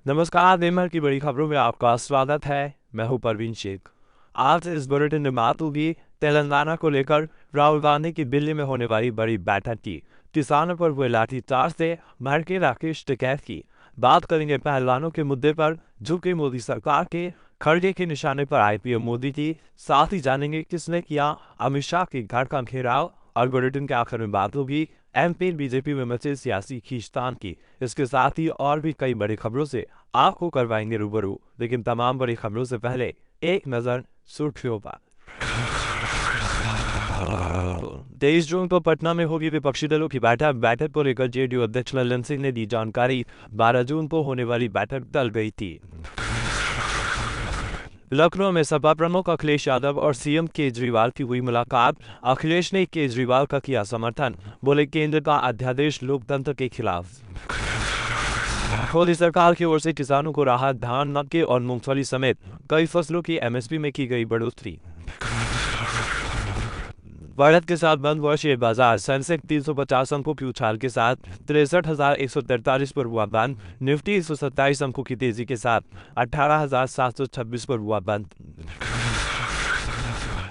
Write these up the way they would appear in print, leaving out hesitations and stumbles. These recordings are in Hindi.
नमस्कार, दिन भर की बड़ी खबरों में आपका स्वागत है। मैं हूं परवीन शेख। आज इस बुलेटिन में बात होगी तेलंगाना को लेकर राहुल गांधी की दिल्ली में होने वाली बड़ी बैठक की। किसानों पर हुए लाठीचार्ज से भड़के राकेश टिकैत की। बात करेंगे पहलवानों के मुद्दे पर झुकी मोदी सरकार के। खड़गे के निशाने पर आई पीएम मोदी की। साथ ही जानेंगे किसने किया अमित शाह के घर का घेराव। और बुलेटिन के आखिर में बात होगी एमपी बीजेपी में मचे सियासी खींचतान की। इसके साथ ही और भी कई बड़ी खबरों से आपको करवाएंगे रूबरू। लेकिन तमाम बड़ी खबरों से पहले एक नजर सुर्खियों पर। 23 जून को पटना में होगी विपक्षी दलों की बैठक को लेकर जेडीयू अध्यक्ष ललन सिंह ने दी जानकारी। 12 जून को होने वाली बैठक टल गई थी। लखनऊ में सपा प्रमुख अखिलेश यादव और सीएम केजरीवाल की हुई मुलाकात। अखिलेश ने केजरीवाल का किया समर्थन, बोले केंद्र का अध्यादेश लोकतंत्र के खिलाफ। मोदी सरकार की ओर से किसानों को राहत, धान, मक्के और मूंगफली समेत कई फसलों की एमएसपी में की गई बढ़ोतरी। बढ़त के साथ बंद हुआ शेयर बाजार। सेंसेक्स 350 अंकों की उछाल के साथ 63,143 पर हुआ बंद। निफ्टी 127 अंकों की तेजी के साथ 18,726 पर हुआ बंद।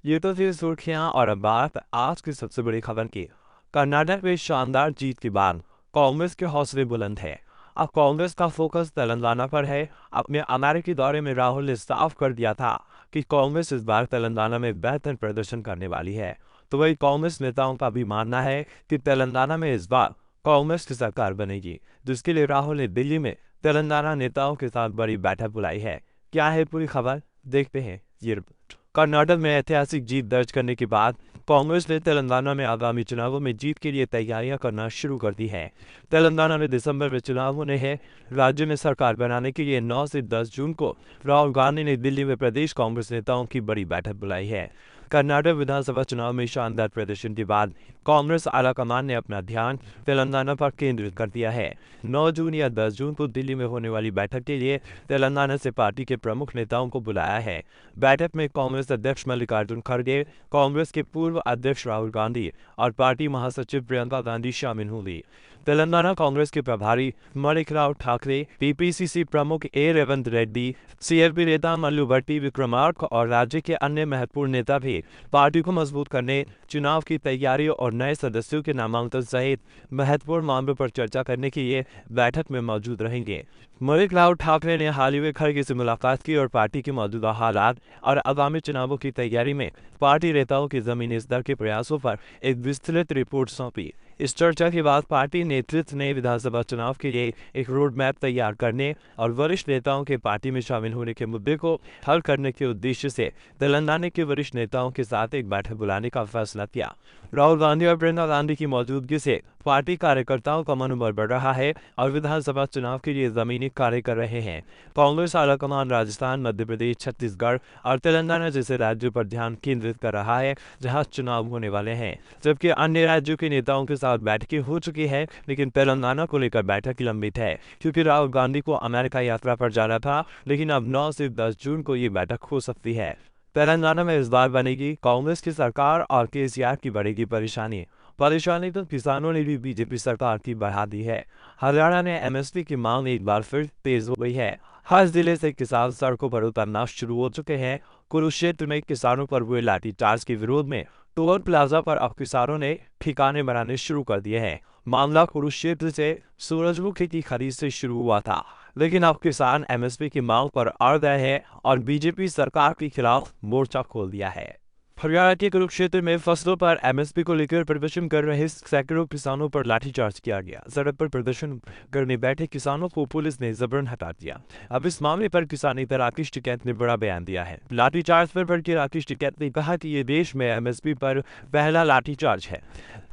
ये तो थी सुर्खियां और अब बात आज की सबसे बड़ी खबर की। कर्नाटक में शानदार जीत के बाद कांग्रेस के हौसले बुलंद है। अब कांग्रेस का फोकस तेलंगाना पर है। अपने अमेरिकी दौरे में राहुल ने साफ कर दिया था कि कांग्रेस इस बार तेलंगाना में बेहतर प्रदर्शन करने वाली है। तो वही कांग्रेस नेताओं का भी मानना है कि तेलंगाना में इस बार कांग्रेस की सरकार बनेगी, जिसके लिए राहुल ने दिल्ली में तेलंगाना नेताओं के साथ बड़ी बैठक बुलाई है। क्या है पूरी खबर, देखते हैं ये रिपोर्ट। कर्नाटक में ऐतिहासिक जीत दर्ज करने के बाद कांग्रेस ने तेलंगाना में आगामी चुनावों में जीत के लिए तैयारियां करना शुरू कर दी है। तेलंगाना में दिसंबर में चुनाव होने हैं। राज्य में सरकार बनाने के लिए 9 से 10 जून को राहुल गांधी ने दिल्ली में प्रदेश कांग्रेस नेताओं की बड़ी बैठक बुलाई है। कर्नाटक विधानसभा चुनाव में शानदार प्रदर्शन के बाद कांग्रेस आलाकमान ने अपना ध्यान तेलंगाना पर केंद्रित कर दिया है। 9 जून या 10 जून को दिल्ली में होने वाली बैठक के लिए तेलंगाना से पार्टी के प्रमुख नेताओं को बुलाया है। बैठक में कांग्रेस अध्यक्ष मल्लिकार्जुन खड़गे, कांग्रेस के पूर्व अध्यक्ष राहुल गांधी और पार्टी महासचिव प्रियंका गांधी शामिल होंगी। तेलंगाना कांग्रेस के प्रभारी माणिकराव ठाकरे, पीपीसीसी प्रमुख ए रेवंत रेड्डी, सीएलपी नेता मल्लू भट्टी विक्रमार्क और राज्य के अन्य महत्वपूर्ण नेता भी पार्टी को मजबूत करने, चुनाव की तैयारियों और नए सदस्यों के नामांकन सहित महत्वपूर्ण मामलों पर चर्चा करने के लिए बैठक में मौजूद रहेंगे। माणिकराव ठाकरे ने हाल ही में खड़गे से मुलाकात की और पार्टी के मौजूदा हालात और आगामी चुनावों की तैयारी में पार्टी नेताओं के जमीनी स्तर के प्रयासों पर एक विस्तृत रिपोर्ट सौंपी। इस चर्चा के बाद पार्टी नेतृत्व ने विधानसभा चुनाव के लिए एक रोड मैप तैयार करने और वरिष्ठ नेताओं के पार्टी में शामिल होने के मुद्दे को हल करने के उद्देश्य से तेलंगाना के वरिष्ठ नेताओं के साथ एक बैठक बुलाने का फैसला किया। राहुल गांधी और प्रियंका गांधी की मौजूदगी से पार्टी कार्यकर्ताओं का मनोबल बढ़ रहा है और विधानसभा चुनाव के लिए जमीनी कार्य कर रहे हैं। कांग्रेस आलाकमान राजस्थान, मध्य प्रदेश, छत्तीसगढ़ और तेलंगाना जैसे राज्यों पर ध्यान केंद्रित कर रहा है जहां चुनाव होने वाले हैं, जबकि अन्य राज्यों के नेताओं के साथ बैठकें हो चुकी है। लेकिन तेलंगाना को लेकर बैठक लंबित है क्योंकि राहुल गांधी को अमेरिका यात्रा पर जाना था। लेकिन अब 9 से 10 जून को ये बैठक हो सकती है। तेलंगाना में इस बार बनेगी कांग्रेस की सरकार और केसीआर की बढ़ेगी परेशानी तो किसानों ने भी बीजेपी सरकार की बढ़ा दी है। हरियाणा में एमएसपी की मांग एक बार फिर तेज हो गई है। हर जिले से किसान सड़कों पर उतरना शुरू हो चुके हैं। कुरुक्षेत्र में किसानों पर हुए लाठीचार्ज के विरोध में टोल प्लाजा पर अब किसानों ने ठिकाने बनाने शुरू कर दिए हैं। मामला कुरुक्षेत्र से सूरजमुखी की खरीद से शुरू हुआ था, लेकिन अब किसान एमएसपी की मांग पर अड़ गए हैं और बीजेपी सरकार के खिलाफ मोर्चा खोल दिया है। हरियाणा के कुरुक्षेत्र में फसलों पर एमएसपी को लेकर प्रदर्शन कर रहे सैकड़ों किसानों पर लाठीचार्ज किया गया। सड़क पर प्रदर्शन करने बैठे किसानों को पुलिस ने जबरन हटा दिया। अब इस मामले पर किसान नेता राकेश टिकैत ने बड़ा बयान दिया है। लाठीचार्ज पर भड़के राकेश टिकैत ने कहा कि ये देश में एमएसपी पर पहला लाठीचार्ज है।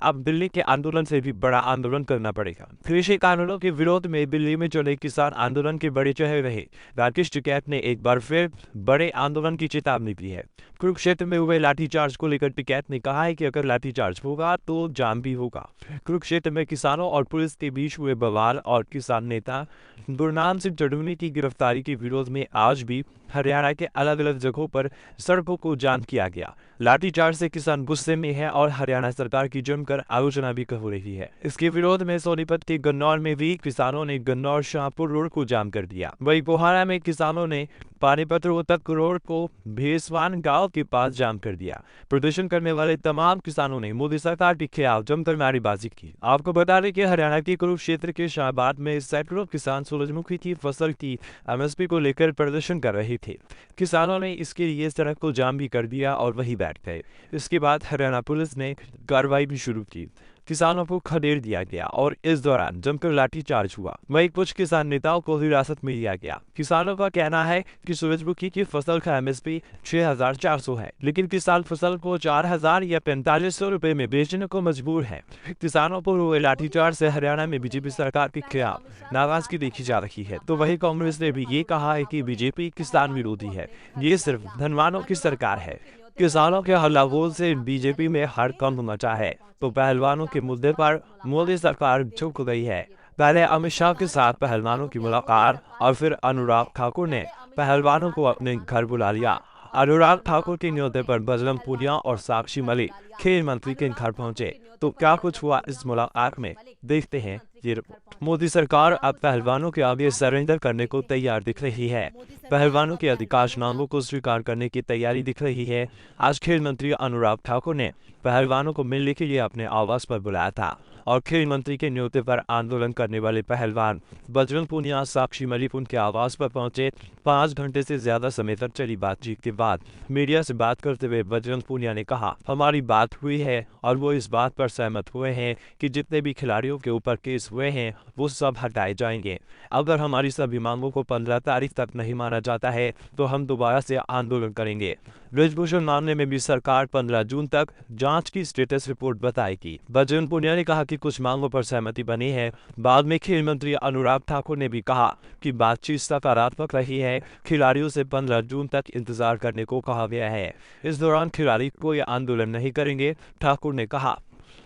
अब दिल्ली के आंदोलन से भी बड़ा आंदोलन करना पड़ेगा। कृषि कानूनों के विरोध में दिल्ली में चले किसान आंदोलन के बड़े चेहरे रहे राकेश टिकैत ने एक बार फिर बड़े आंदोलन की चेतावनी दी है। कुरुक्षेत्र में हुए लाठीचार्ज को लेकर टिकैत ने कहा है कि अगर लाठीचार्ज होगा तो जाम भी होगा। कुरुक्षेत्र में किसानों और पुलिस के बीच हुए बवाल और किसान नेता गुरनाम सिंह चढ़ूनी की गिरफ्तारी के विरोध में आज भी हरियाणा के अलग अलग जगहों पर सड़कों को जाम किया गया। लाठीचार्ज से किसान गुस्से में है और हरियाणा सरकार की जमकर आलोचना भी हो रही है। इसके विरोध में सोनीपत के गन्नौर में भी किसानों ने गन्नौर शाहपुर रोड को जाम कर दिया। वहीं कोहाड़ा में किसानों ने पानीपत रोहतक रोड को भेसवान गांव के पास जाम कर दिया। प्रदर्शन करने वाले तमाम किसानों ने मोदी सरकार के खिलाफ जमकर नारेबाजी की। आपको बता दें कि हरियाणा के कुरुक्षेत्र के शाहबाद में सैकड़ों किसान सूरजमुखी की फसल की एमएसपी को लेकर प्रदर्शन कर रहे थे। किसानों ने इसके लिए सड़क को जाम भी कर दिया और वहीं बैठ गए। इसके बाद हरियाणा पुलिस ने कार्रवाई भी शुरू की। किसानों को खदेड़ दिया गया और इस दौरान जमकर लाठीचार्ज हुआ। वहीं कुछ किसान नेताओं को हिरासत में लिया गया। किसानों का कहना है कि सूरजमुखी की फसल का एमएसपी 6,400 है, लेकिन किसान फसल को 4,000 या 4,500 रुपए में बेचने को मजबूर है। किसानों पर हुए लाठीचार्ज से हरियाणा में बीजेपी सरकार के खिलाफ नाराजगी देखी जा रही है। तो वहीं कांग्रेस ने भी ये कहा है कि बीजेपी किसान विरोधी है, ये सिर्फ धनवानों की सरकार है। किसानों के हल्लाबोल से बीजेपी में हड़कंप मचा है, तो पहलवानों के मुद्दे पर मोदी सरकार झुक गई है। पहले अमित शाह के साथ पहलवानों की मुलाकात और फिर अनुराग ठाकुर ने पहलवानों को अपने घर बुला लिया। अनुराग ठाकुर के न्योते पर बजरंग पूनिया और साक्षी मलिक खेल मंत्री के घर पहुंचे। तो क्या कुछ हुआ इस मुलाकात में, देखते हैं ये रिपोर्ट। मोदी सरकार अब पहलवानों के आगे सरेंडर करने को तैयार दिख रही है। पहलवानों के अधिकाशनामों को स्वीकार करने की तैयारी दिख रही है। आज खेल मंत्री अनुराग ठाकुर ने पहलवानों को मिलने के लिए अपने आवास पर बुलाया था और खेल मंत्री के न्योते पर आंदोलन करने वाले पहलवान बजरंग पूनिया साक्षी मलिक उनके आवास पर पहुंचे। 5 घंटे से ज्यादा समय तक चली बातचीत के बाद मीडिया से बात करते हुए बजरंग पूनिया ने कहा, हमारी बात हुई है और वो इस बात पर सहमत हुए हैं कि जितने भी खिलाड़ियों के ऊपर केस हुए हैं वो सब हटाए जाएंगे। अगर हमारी सभी मांगों को 15 तारीख तक नहीं माना जाता है तो हम दोबारा से आंदोलन करेंगे। ब्रिजभूषण मामले में भी सरकार 15 जून तक जांच की स्टेटस रिपोर्ट बताएगी। बजरंग पूनिया ने कहा कि कुछ मांगों पर सहमति बनी है। बाद में खेल मंत्री अनुराग ठाकुर ने भी कहा कि बातचीत सकारात्मक रही है। खिलाड़ियों से 15 जून तक इंतजार करने को कहा गया है। इस दौरान खिलाड़ी कोई आंदोलन नहीं करेंगे। ठाकुर ने कहा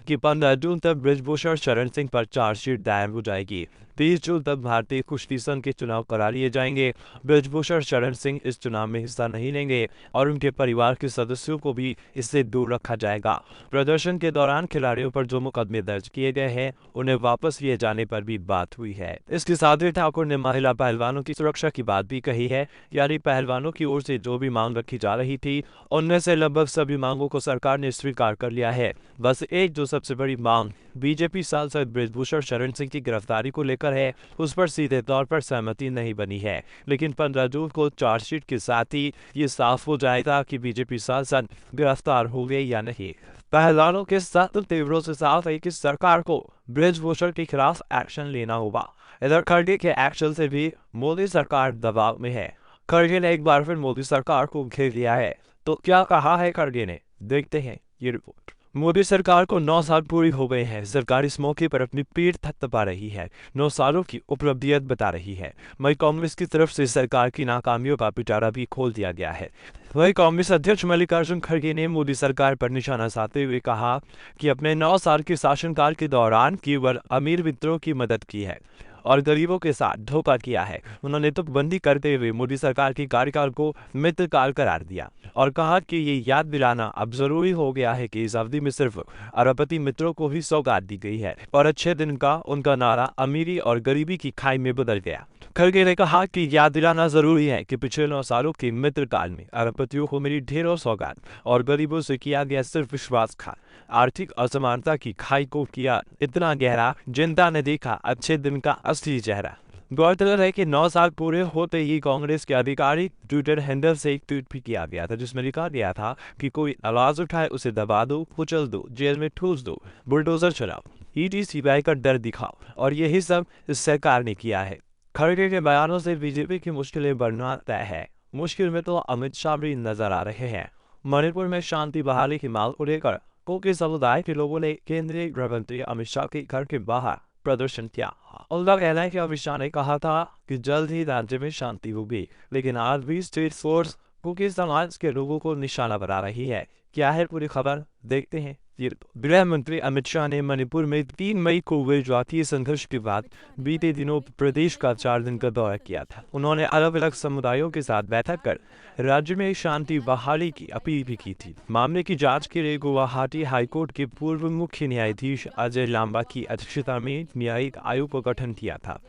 कि 15 जून तक ब्रिजभूषण शरण सिंह पर चार्जशीट दायर हो जाएगी। 30 जून तक भारतीय कुश्ती संघ के चुनाव करा लिए जाएंगे। ब्रिजभूषण शरण सिंह इस चुनाव में हिस्सा नहीं लेंगे और उनके परिवार के सदस्यों को भी इससे दूर रखा जाएगा। प्रदर्शन के दौरान खिलाड़ियों पर जो मुकदमे दर्ज किए गए हैं उन्हें वापस लिए जाने पर भी बात हुई है। इसके साथ ही ठाकुर ने महिला पहलवानों की सुरक्षा की बात भी कही है। यानी पहलवानों की ओर से जो भी मांग रखी जा रही थी उनमें से लगभग सभी मांगों को सरकार ने स्वीकार कर लिया है। बस एक जो सबसे बड़ी मांग बीजेपी सांसद ब्रिजभूषण शरण सिंह की गिरफ्तारी को लेकर है, उस पर सीधे तौर पर सहमति नहीं बनी है। लेकिन 15 जून को चार्जशीट के साथ ही ये साफ हो जाएगा कि बीजेपी सांसद गिरफ्तार हो गए या नहीं। पहलवानों के साथ तीव्रों से साफ है कि सरकार को ब्रिजभूषण के खिलाफ एक्शन लेना होगा। इधर खड़गे के एक्शन से भी मोदी सरकार दबाव में है। खड़गे ने एक बार फिर मोदी सरकार को घेर लिया है। तो क्या कहा है खड़गे ने, देखते हैं ये रिपोर्ट। मोदी सरकार को 9 साल पूरी हो गए हैं। सरकार इस मौके पर अपनी पीठ थपथपा रही है, 9 सालों की उपलब्धियां बता रही है। वहीं कांग्रेस की तरफ से सरकार की नाकामियों का पिटारा भी खोल दिया गया है। वहीं कांग्रेस अध्यक्ष मल्लिकार्जुन खड़गे ने मोदी सरकार पर निशाना साधते हुए कहा कि अपने 9 साल के शासनकाल के दौरान केवल अमीर मित्रों की मदद की है और गरीबों के साथ धोखा किया है। उन्होंने तुकबंदी करते हुए मोदी सरकार की कार्यकाल को मित्रकाल करार दिया और कहा कि ये याद दिलाना अब जरूरी हो गया है कि इस अवधि में सिर्फ अरबपति मित्रों को ही सौगात दी गई है और अच्छे दिन का उनका नारा अमीरी और गरीबी की खाई में बदल गया। खड़गे ने कहा कि याद दिलाना जरूरी है कि पिछले 9 सालों के मित्रकाल में अरबपतियों को मिली ढेरों सौगात और गरीबों से किया गया सिर्फ विश्वासघात। आर्थिक असमानता की खाई को किया इतना गहरा, जनता ने देखा अच्छे दिन का असली चेहरा। गौरतलब है कि 9 साल पूरे होते ही कांग्रेस के आधिकारिक ट्विटर हैंडल से एक ट्वीट भी किया गया था जिसमें लिखा गया था कि कोई आवाज उठाए उसे दबा दो, कुचल दो, जेल में ठूस दो, बुलडोजर चलाओ, ईडी सीबीआई का डर दिखाओ। और यही सब इस सरकार ने किया है। खड़गे के बयानों से बीजेपी की मुश्किलें बढ़ना तय है। मुश्किल में तो अमित शाह भी नजर आ रहे हैं। मणिपुर में शांति बहाली की मांग को लेकर कोकी समुदाय के लोगों ने केंद्रीय गृह मंत्री अमित शाह के घर के बाहर प्रदर्शन किया। उनका कहना है कि अमित शाह ने कहा था कि जल्द ही राज्य में शांति होगी, लेकिन आज भी स्टेट फोर्स कुकी समाज के लोगों को निशाना बना रही है। क्या है पूरी खबर, देखते हैं गृह मंत्री अमित शाह ने मणिपुर में 3 मई को हुए जातीय संघर्ष के बाद बीते दिनों प्रदेश का 4 दिन का दौरा किया था। उन्होंने अलग अलग समुदायों के साथ बैठक कर राज्य में शांति बहाली की अपील भी की थी। मामले की जांच के लिए गुवाहाटी हाईकोर्ट के पूर्व मुख्य न्यायाधीश अजय लांबा की अध्यक्षता में न्यायिक आयोग का गठन किया था,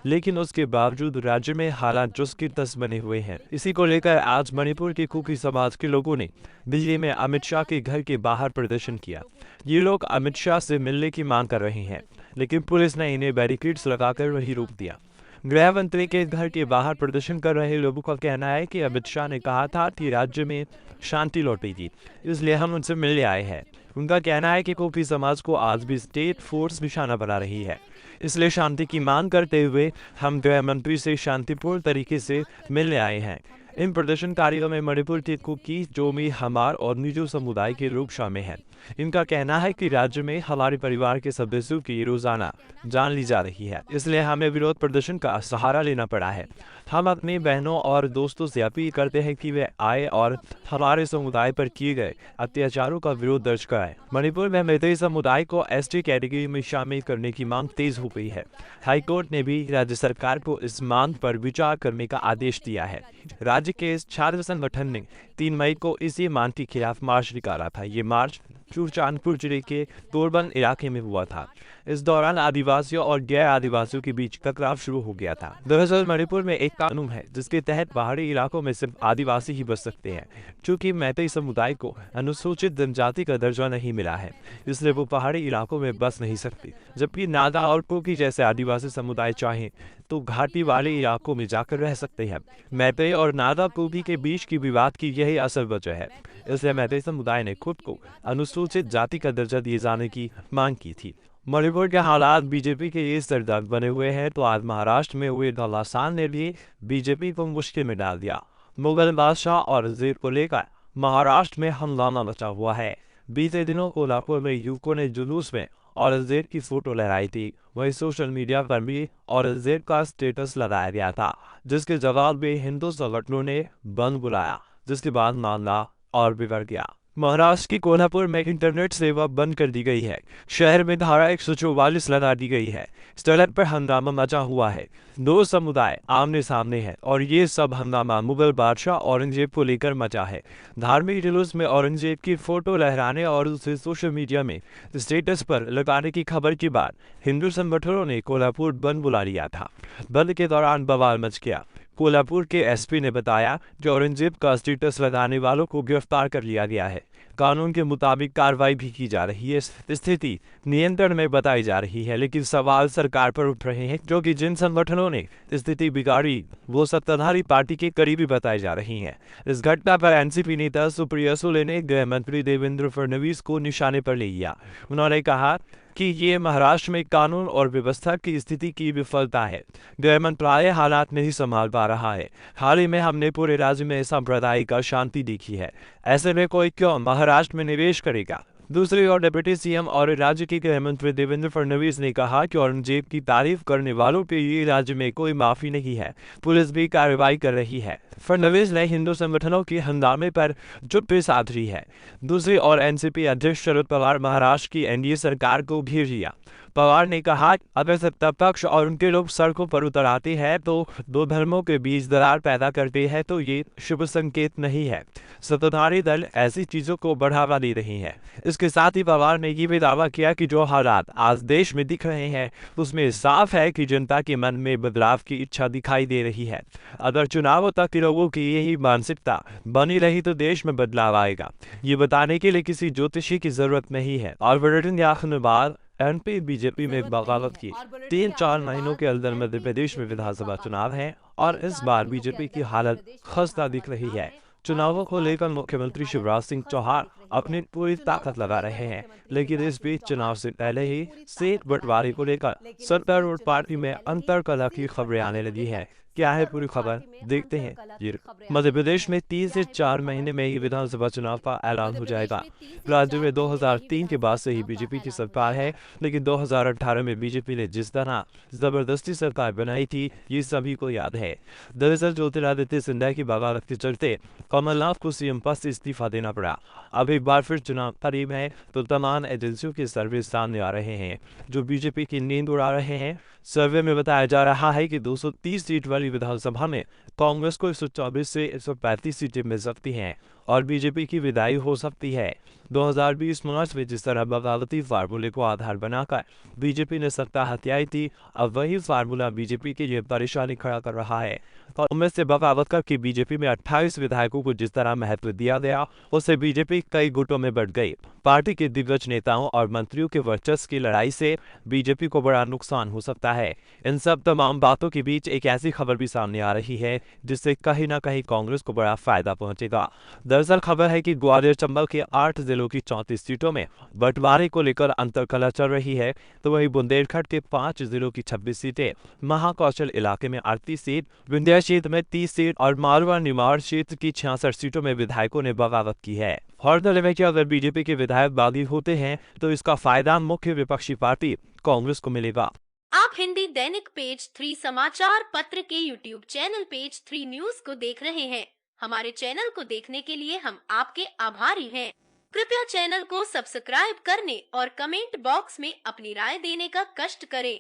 लेकिन उसके बावजूद राज्य में हालात जुस की तस बने हुए हैं। इसी को लेकर आज मणिपुर के कुकी समाज के लोगों ने दिल्ली में अमित शाह के घर के बाहर प्रदर्शन किया। ये लोग अमित शाह से मिलने की मांग कर रहे हैं, लेकिन पुलिस ने इन्हें बैरिकेड्स लगाकर वहीं रोक दिया। गृह मंत्री के घर के बाहर प्रदर्शन कर रहे लोगों का कहना है कि अमित शाह ने कहा था कि राज्य में शांति लौटेगी, इसलिए हम उनसे मिलने आए हैं। उनका कहना है कि कुकी समाज को आज भी स्टेट फोर्स निशाना बना रही है, इसलिए शांति की मांग करते हुए हम गृह मंत्री से शांतिपूर्ण तरीके से मिलने आए हैं। इन प्रदर्शनकारियों में मणिपुर के कुकी, जोमी, हमार और मिजो समुदाय के लोग शामिल हैं। इनका कहना है कि राज्य में हमारे परिवार के सदस्यों की रोजाना जान ली जा रही है, इसलिए हमें विरोध प्रदर्शन का सहारा लेना पड़ा है। हम अपनी बहनों और दोस्तों से अपील करते हैं कि वे आए और हमारे समुदाय पर किए गए अत्याचारों का विरोध दर्ज कराएं। मणिपुर में मैतेई समुदाय को एसटी कैटेगरी में शामिल करने की मांग तेज हो गई है। हाईकोर्ट ने भी राज्य सरकार को इस मांग पर विचार करने का आदेश दिया है। राज्य के छात्र संगठन ने 3 मई को इसी मांग के खिलाफ मार्च निकाला था। ये मार्च चूरचांदपुर जिले के तोरबन इलाके में हुआ था। इस दौरान आदिवासियों और गैर आदिवासियों के बीच टकराव शुरू हो गया था। दरअसल मणिपुर में एक कानून है जिसके तहत पहाड़ी इलाकों में सिर्फ आदिवासी ही बस सकते हैं। चूंकि मैतेई समुदाय को अनुसूचित जनजाति का दर्जा नहीं मिला है, इसलिए वो पहाड़ी इलाकों में बस नहीं सकती, जबकि नागा और कुकी जैसे आदिवासी समुदाय चाहें तो घाटी वाले इलाकों में जाकर रह सकते हैं। मैतेई और नागा कुकी के बीच की विवाद की यही असल वजह है, इसलिए मैतेई समुदाय ने खुद को अनुसूचित जाति का दर्जा दिए जाने की मांग की थी। मणिपुर के हालात बीजेपी के लिए सरदर्द बने हुए हैं, तो आज महाराष्ट्र में हुए घमासान ने भी बीजेपी को मुश्किल में डाल दिया। मुगल बादशाह औरंगजेब को लेकर महाराष्ट्र में हंगामा मचा हुआ है। बीते दिनों कोल्हापुर में युवकों ने जुलूस में औरंगजेब की फोटो लहराई थी। वहीं सोशल मीडिया पर भी औरंगजेब का स्टेटस लगाया गया था, जिसके जवाब में हिंदू संगठनों ने बंद बुलाया, जिसके बाद मामला और बिगड़ गया। महाराष्ट्र की कोल्हापुर में इंटरनेट सेवा बंद कर दी गई है। शहर में धारा 144 लगा दी गई है। सड़क पर हंगामा मचा हुआ है। 2 समुदाय आमने सामने हैं और ये सब हंगामा मुगल बादशाह औरंगजेब को लेकर मचा है। धार्मिक जुलूस में औरंगजेब की फोटो लहराने और उसे सोशल मीडिया में स्टेटस पर लगाने की खबर के बाद हिंदू संगठनों ने कोल्हापुर बंद बुला लिया था। बंद के दौरान बवाल मच गया। कोल्हापुर के एसपी ने बताया कि औरंगजेब का स्टेटस लगाने वालों को गिरफ्तार कर लिया गया है। कानून के मुताबिक कार्रवाई भी की जा रही है। स्थिति नियंत्रण में बताई जा रही है, लेकिन सवाल सरकार पर उठ रहे हैं, जो कि जिन संगठनों ने स्थिति बिगाड़ी वो सत्ताधारी पार्टी के करीबी बताई जा रही हैं। इस घटना पर एनसीपी नेता सुप्रिया सुले ने गृह मंत्री देवेंद्र फडणवीस को निशाने पर ले लिया। उन्होंने कहा कि ये महाराष्ट्र में कानून और व्यवस्था की स्थिति की विफलता है। गृह मंत्रालय हालात नहीं संभाल पा रहा है। हाल ही में हमने पूरे राज्य में सांप्रदायिक शांति देखी है, ऐसे में कोई क्यों महाराष्ट्र में निवेश करेगा। दूसरी ओर डिप्टी सीएम और राज्य के गृह मंत्री देवेंद्र फडणवीस ने कहा कि औरंगजेब की तारीफ करने वालों के लिए राज्य में कोई माफी नहीं है, पुलिस भी कार्रवाई कर रही है। फडणवीस ने हिंदू संगठनों के हंगामे पर चुप्पी साध ली है। दूसरी ओर एनसीपी अध्यक्ष शरद पवार महाराष्ट्र की एनडीए सरकार को घेर लिया। पवार ने कहा, अगर सत्ता पक्ष और उनके लोग सड़कों पर उतर आते हैं तो 2 धर्मों के बीच दरार पैदा करते हैं, तो ये शुभ संकेत नहीं है। सत्ताधारी दल ऐसी चीजों को बढ़ावा दे रही है। इसके साथ ही पवार ने ये भी दावा किया कि जो हालात आज देश में दिख रहे हैं उसमें साफ है कि जनता के मन में बदलाव की इच्छा दिखाई दे रही है। अगर चुनावों तक लोगों की यही मानसिकता बनी रही तो देश में बदलाव आएगा। ये बताने के लिए किसी ज्योतिषी की जरूरत नहीं है। और बाद एमपी बीजेपी में बगावत की 3-4 महीनों के अंदर मध्य प्रदेश में विधानसभा चुनाव है और इस बार बीजेपी की हालत खस्ता दिख रही है। चुनावों को लेकर मुख्यमंत्री शिवराज सिंह चौहान अपनी पूरी ताकत लगा रहे हैं, लेकिन इस बीच चुनाव से पहले ही सीट बंटवारे को लेकर सत्तारूढ़ पार्टी में अंतरकलह की खबरें आने लगी है। क्या है पूरी खबर, देखते हैं। ये मध्य प्रदेश में 3 से 4 महीने में ही विधानसभा चुनाव का ऐलान हो जाएगा। राज्य में 2003 के बाद से ही बीजेपी की सरकार है, लेकिन 2018 में बीजेपी ने जिस तरह जबरदस्ती सरकार बनाई थी, ये सभी को याद है। दरअसल ज्योतिरादित्य सिंधिया की बगावत के चलते कमलनाथ को सीएम पद से इस्तीफा देना पड़ा। अब एक बार फिर चुनाव करीब है, तो तमाम एजेंसियों के सर्वे सामने आ रहे हैं, जो बीजेपी की नींद उड़ा रहे हैं। सर्वे में बताया जा रहा है कि 230 सीट वाली विधानसभा में कांग्रेस को 124 से 135 सीटें मिल सकती हैं और बीजेपी की विदाई हो सकती है। 2020 मार्च में जिस तरह बगावती फार्मूले को आधार बनाकर बीजेपी ने सत्ता हथियाई थी, अब वही फार्मूला बीजेपी के लिए परेशानी खड़ा कर रहा है। कांग्रेस से बगावत करके बीजेपी में 28 विधायकों को जिस तरह महत्व दिया गया, उससे बीजेपी कई गुटों में बढ़ गई। पार्टी के दिग्गज नेताओं और मंत्रियों के वर्चस्व की लड़ाई से बीजेपी को बड़ा नुकसान हो सकता है। इन सब तमाम बातों के बीच एक ऐसी खबर भी सामने आ रही है, जिससे कहीं ना कहीं कांग्रेस को बड़ा फायदा पहुंचेगा। दरअसल खबर है कि ग्वालियर चंबल के 8 जिलों की 34 सीटों में बंटवारे को लेकर अंतर्कलह चल रही है, तो वहीं बुंदेलखंड के 5 जिलों की 26 सीटें, महाकौशल इलाके में 38 सीट, विंध्या क्षेत्र में 30 सीट और मारवा निमाड़ क्षेत्र की 66 सीटों में विधायकों ने बगावत की है। गौरतलब है कि अगर बीजेपी के विधायक बागी होते हैं, तो इसका फायदा मुख्य विपक्षी पार्टी कांग्रेस को मिलेगा। आप हिंदी दैनिक पेज 3 समाचार पत्र के यूट्यूब चैनल पेज 3 न्यूज को देख रहे हैं। हमारे चैनल को देखने के लिए हम आपके आभारी हैं। कृपया चैनल को सब्सक्राइब करने और कमेंट बॉक्स में अपनी राय देने का कष्ट करें।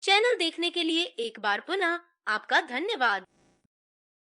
चैनल देखने के लिए एक बार पुनः आपका धन्यवाद।